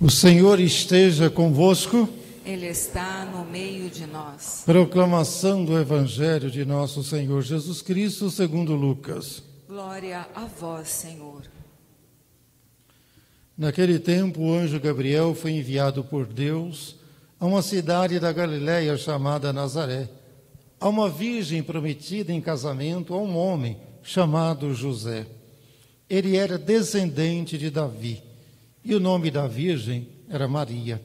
O Senhor esteja convosco. Ele está no meio de nós. Proclamação do Evangelho de nosso Senhor Jesus Cristo, segundo Lucas. Glória a vós, Senhor. Naquele tempo, o anjo Gabriel foi enviado por Deus a uma cidade da Galiléia chamada Nazaré, a uma virgem prometida em casamento a um homem chamado José. Ele era descendente de Davi, e o nome da virgem era Maria.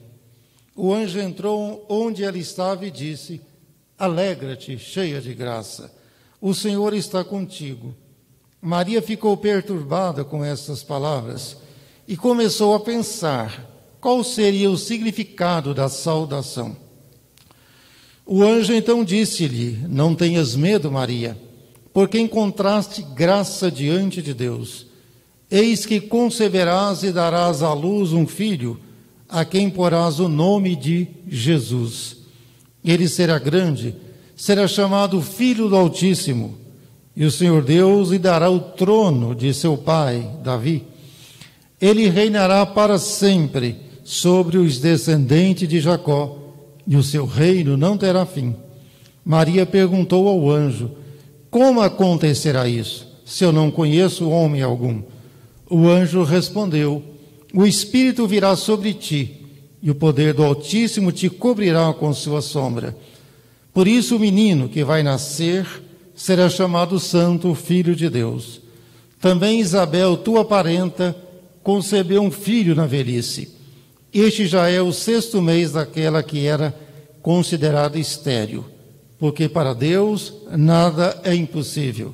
O anjo entrou onde ela estava e disse: Alegra-te, cheia de graça, o Senhor está contigo. Maria ficou perturbada com estas palavras e começou a pensar qual seria o significado da saudação. O anjo então disse-lhe: Não tenhas medo, Maria, porque encontraste graça diante de Deus. Eis que conceberás e darás à luz um filho, a quem porás o nome de Jesus. Ele será grande, será chamado Filho do Altíssimo, e o Senhor Deus lhe dará o trono de seu pai, Davi. Ele reinará para sempre sobre os descendentes de Jacó, e o seu reino não terá fim. Maria perguntou ao anjo: Como acontecerá isso, se eu não conheço homem algum? O anjo respondeu: O Espírito virá sobre ti, e o poder do Altíssimo te cobrirá com sua sombra. Por isso o menino que vai nascer será chamado Santo, Filho de Deus. Também Isabel, tua parenta, concebeu um filho na velhice. Este já é o 6º mês daquela que era considerada estéril, porque para Deus nada é impossível.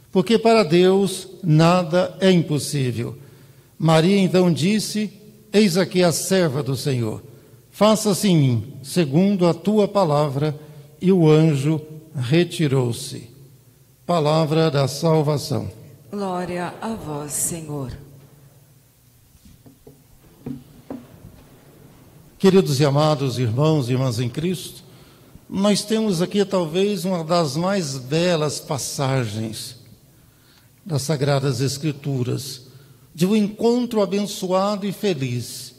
Porque para Deus nada é impossível. Maria então disse: Eis aqui a serva do Senhor. Faça-se em mim, segundo a tua palavra. E o anjo retirou-se. Palavra da salvação. Glória a vós, Senhor. Queridos e amados irmãos e irmãs em Cristo, nós temos aqui talvez uma das mais belas passagens das Sagradas Escrituras, de um encontro abençoado e feliz,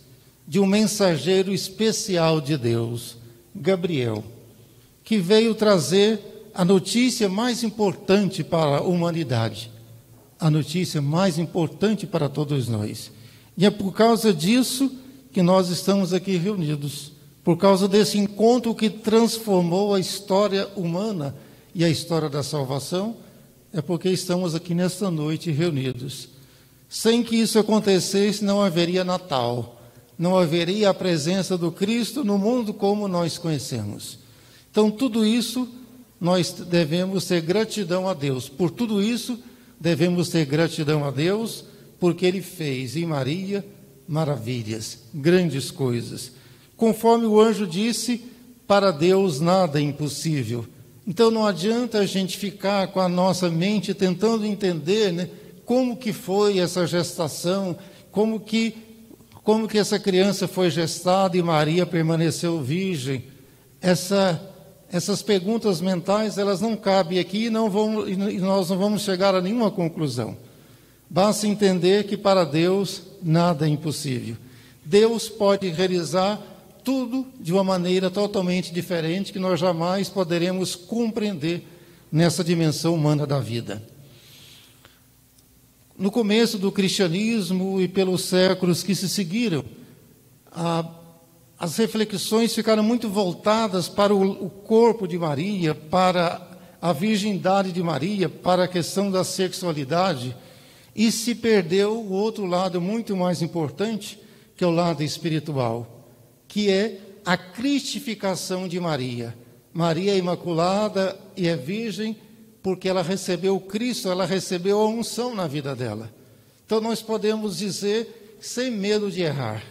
de um mensageiro especial de Deus, Gabriel, que veio trazer a notícia mais importante para a humanidade, a notícia mais importante para todos nós. E é por causa disso que nós estamos aqui reunidos, por causa desse encontro que transformou a história humana e a história da salvação. É porque estamos aqui nesta noite reunidos. Sem que isso acontecesse, não haveria Natal, não haveria a presença do Cristo no mundo como nós conhecemos. Então, tudo isso, nós devemos ter gratidão a Deus. Por tudo isso, devemos ter gratidão a Deus, porque Ele fez em Maria maravilhas, grandes coisas. Conforme o anjo disse, para Deus nada é impossível. Então não adianta a gente ficar com a nossa mente tentando entender, como que foi essa gestação, como que essa criança foi gestada e Maria permaneceu virgem. Essas perguntas mentais, elas não cabem aqui e nós não vamos chegar a nenhuma conclusão. Basta entender que para Deus nada é impossível. Deus pode realizar tudo de uma maneira totalmente diferente que nós jamais poderemos compreender nessa dimensão humana da vida. No começo do cristianismo e pelos séculos que se seguiram, as reflexões ficaram muito voltadas para o corpo de Maria, para a virgindade de Maria, para a questão da sexualidade, e se perdeu o outro lado muito mais importante, que é o lado espiritual, que é a cristificação de Maria. Maria é imaculada e é virgem porque ela recebeu o Cristo, ela recebeu a unção na vida dela. Então nós podemos dizer, sem medo de errar,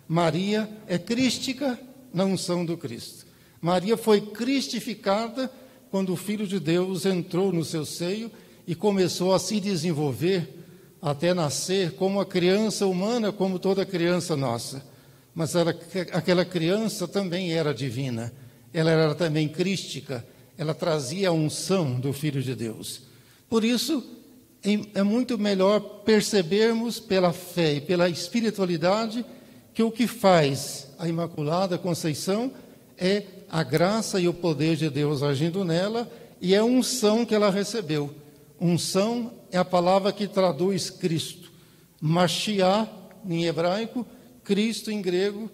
Maria é crística na unção do Cristo. Maria foi cristificada quando o Filho de Deus entrou no seu seio e começou a se desenvolver até nascer como uma criança humana, como toda criança nossa. Mas aquela criança também era divina, ela era também crística, ela trazia a unção do Filho de Deus. Por isso, é muito melhor percebermos pela fé e pela espiritualidade que o que faz a Imaculada Conceição é a graça e o poder de Deus agindo nela, e é a unção que ela recebeu. Unção é a palavra que traduz Cristo. Mashiach, em hebraico, Cristo em grego,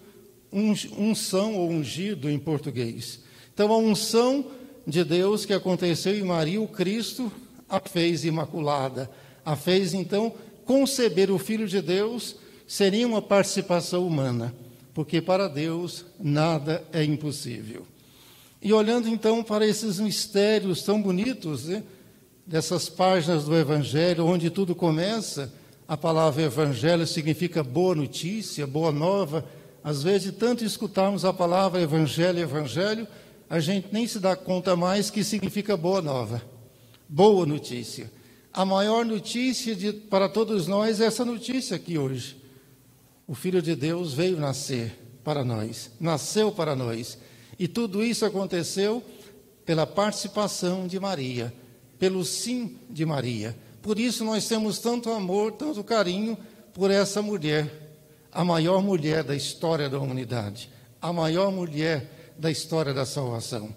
unção ou ungido em português. Então, a unção de Deus que aconteceu em Maria, o Cristo, a fez imaculada, a fez, então, conceber o Filho de Deus, seria uma participação humana, porque para Deus nada é impossível. E olhando, então, para esses mistérios tão bonitos, né, dessas páginas do Evangelho, onde tudo começa, a palavra Evangelho significa boa notícia, boa nova. Às vezes, de tanto escutarmos a palavra Evangelho, Evangelho, a gente nem se dá conta mais que significa boa nova, boa notícia. A maior notícia para todos nós é essa notícia aqui hoje. O Filho de Deus veio nascer para nós, nasceu para nós. E tudo isso aconteceu pela participação de Maria, pelo sim de Maria. Por isso nós temos tanto amor, tanto carinho por essa mulher, a maior mulher da história da humanidade, a maior mulher da história da salvação.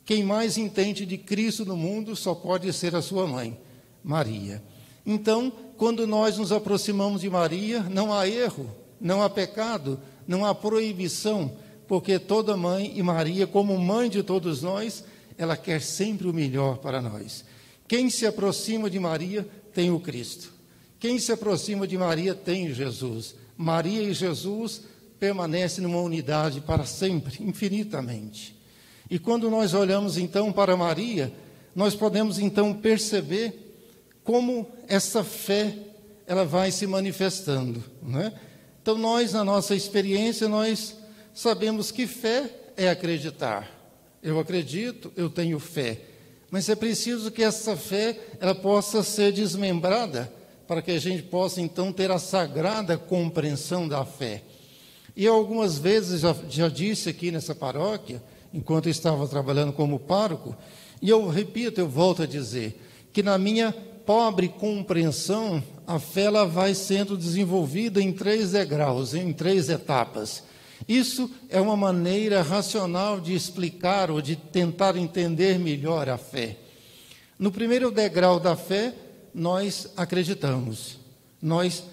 Quem mais entende de Cristo no mundo só pode ser a sua mãe, Maria. Então, quando nós nos aproximamos de Maria, não há erro, não há pecado, não há proibição, porque toda mãe, e Maria, como mãe de todos nós, ela quer sempre o melhor para nós. Quem se aproxima de Maria tem o Cristo. Quem se aproxima de Maria tem Jesus. Maria e Jesus permanecem numa unidade para sempre, infinitamente. E quando nós olhamos então para Maria, nós podemos então perceber como essa fé ela vai se manifestando, não é? Então nós, na nossa experiência, nós sabemos que fé é acreditar. Eu acredito, eu tenho fé. Mas é preciso que essa fé ela possa ser desmembrada para que a gente possa então ter a sagrada compreensão da fé. E eu algumas vezes já disse aqui nessa paróquia, enquanto eu estava trabalhando como pároco, e eu repito, eu volto a dizer, que na minha pobre compreensão, a fé ela vai sendo desenvolvida em 3 degraus, em 3 etapas. Isso é uma maneira racional de explicar ou de tentar entender melhor a fé. No primeiro degrau da fé, nós acreditamos. Nós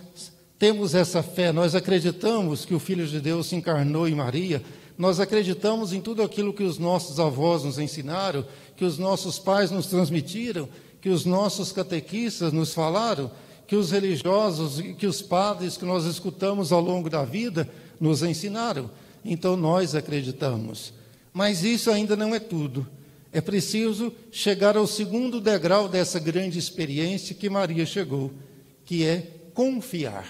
temos essa fé, nós acreditamos que o Filho de Deus se encarnou em Maria, nós acreditamos em tudo aquilo que os nossos avós nos ensinaram, que os nossos pais nos transmitiram, que os nossos catequistas nos falaram, que os religiosos e que os padres que nós escutamos ao longo da vida nos ensinaram. Então nós acreditamos. Mas isso ainda não é tudo. É preciso chegar ao segundo degrau dessa grande experiência que Maria chegou, que é confiar.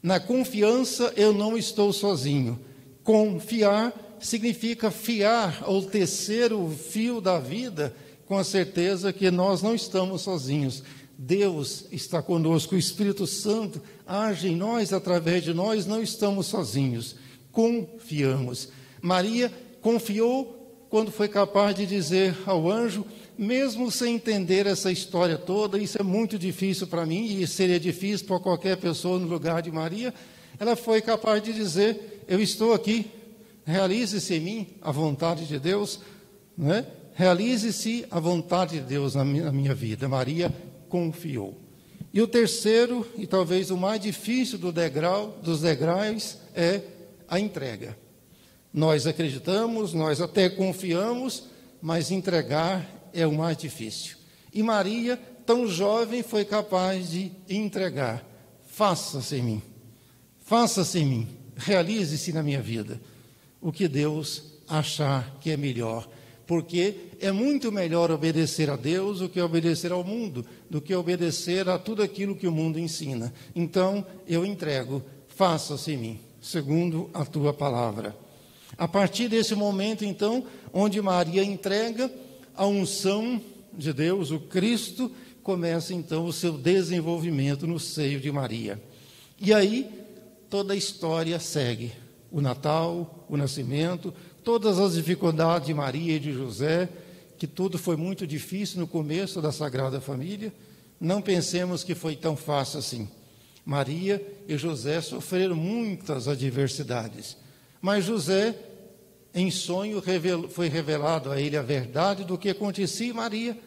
Na confiança eu não estou sozinho. Confiar significa fiar ou tecer o fio da vida com a certeza que nós não estamos sozinhos. Deus está conosco, o Espírito Santo age em nós, através de nós, não estamos sozinhos. Confiamos. Maria confiou quando foi capaz de dizer ao anjo, mesmo sem entender essa história toda, isso é muito difícil para mim e seria difícil para qualquer pessoa no lugar de Maria, ela foi capaz de dizer, eu estou aqui, realize-se em mim a vontade de Deus, não é? Realize-se a vontade de Deus na minha vida. Maria confiou. E o terceiro, e talvez o mais difícil dos degraus, é a entrega. Nós acreditamos, nós até confiamos, mas entregar é o mais difícil. E Maria, tão jovem, foi capaz de entregar. Faça-se em mim. Faça-se em mim. Realize-se na minha vida. O que Deus achar que é melhor. Porque é muito melhor obedecer a Deus do que obedecer ao mundo, do que obedecer a tudo aquilo que o mundo ensina. Então, eu entrego, faça-se em mim, segundo a tua palavra. A partir desse momento, então, onde Maria entrega a unção de Deus, o Cristo, começa, então, o seu desenvolvimento no seio de Maria. E aí, toda a história segue. O Natal, o nascimento, todas as dificuldades de Maria e de José, que tudo foi muito difícil no começo da Sagrada Família, não pensemos que foi tão fácil assim. Maria e José sofreram muitas adversidades, mas José, em sonho, foi revelado a ele a verdade do que acontecia em Maria,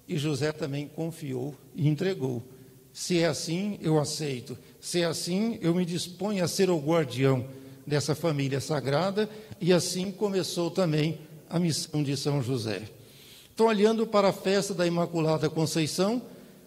e José também confiou e entregou. Se é assim, eu aceito. Se é assim, eu me disponho a ser o guardião dessa família sagrada, e assim começou também a missão de São José. Então, olhando para a festa da Imaculada Conceição,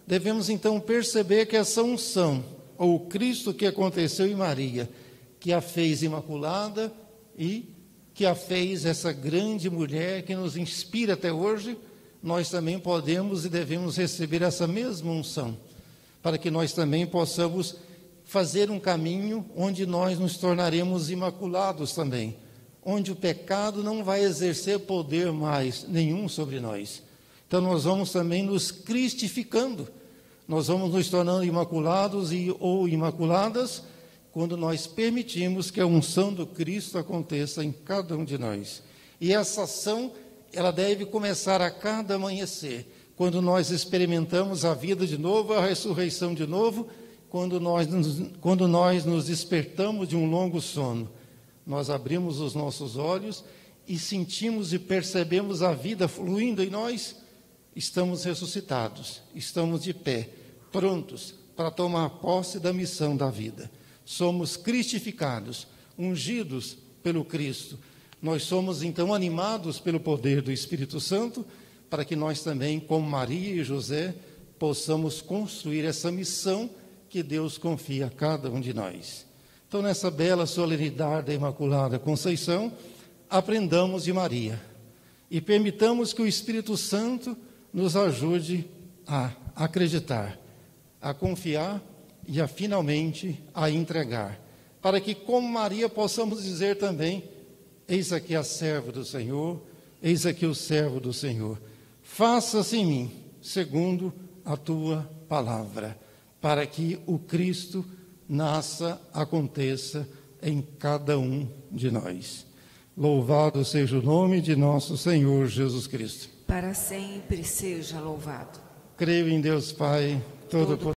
devemos então perceber que essa unção, ou o Cristo que aconteceu em Maria, que a fez imaculada e que a fez essa grande mulher que nos inspira até hoje, nós também podemos e devemos receber essa mesma unção, para que nós também possamos fazer um caminho onde nós nos tornaremos imaculados também, onde o pecado não vai exercer poder mais nenhum sobre nós. Então nós vamos também nos cristificando, nós vamos nos tornando imaculados ou imaculadas, quando nós permitimos que a unção do Cristo aconteça em cada um de nós. E essa ação, ela deve começar a cada amanhecer, quando nós experimentamos a vida de novo, a ressurreição de novo, quando nós nos despertamos de um longo sono. Nós abrimos os nossos olhos e sentimos e percebemos a vida fluindo em nós, estamos ressuscitados, estamos de pé, prontos para tomar posse da missão da vida. Somos cristificados, ungidos pelo Cristo. Nós somos então animados pelo poder do Espírito Santo, para que nós também, como Maria e José, possamos construir essa missão que Deus confia a cada um de nós. Então, nessa bela solenidade da Imaculada Conceição, aprendamos de Maria e permitamos que o Espírito Santo nos ajude a acreditar, a confiar e finalmente a entregar, para que, como Maria, possamos dizer também: eis aqui a serva do Senhor, eis aqui o servo do Senhor, faça-se em mim segundo a tua palavra, para que o Cristo nasça, aconteça em cada um de nós. Louvado seja o nome de nosso Senhor Jesus Cristo. Para sempre seja louvado. Creio em Deus Pai Todo-Poderoso,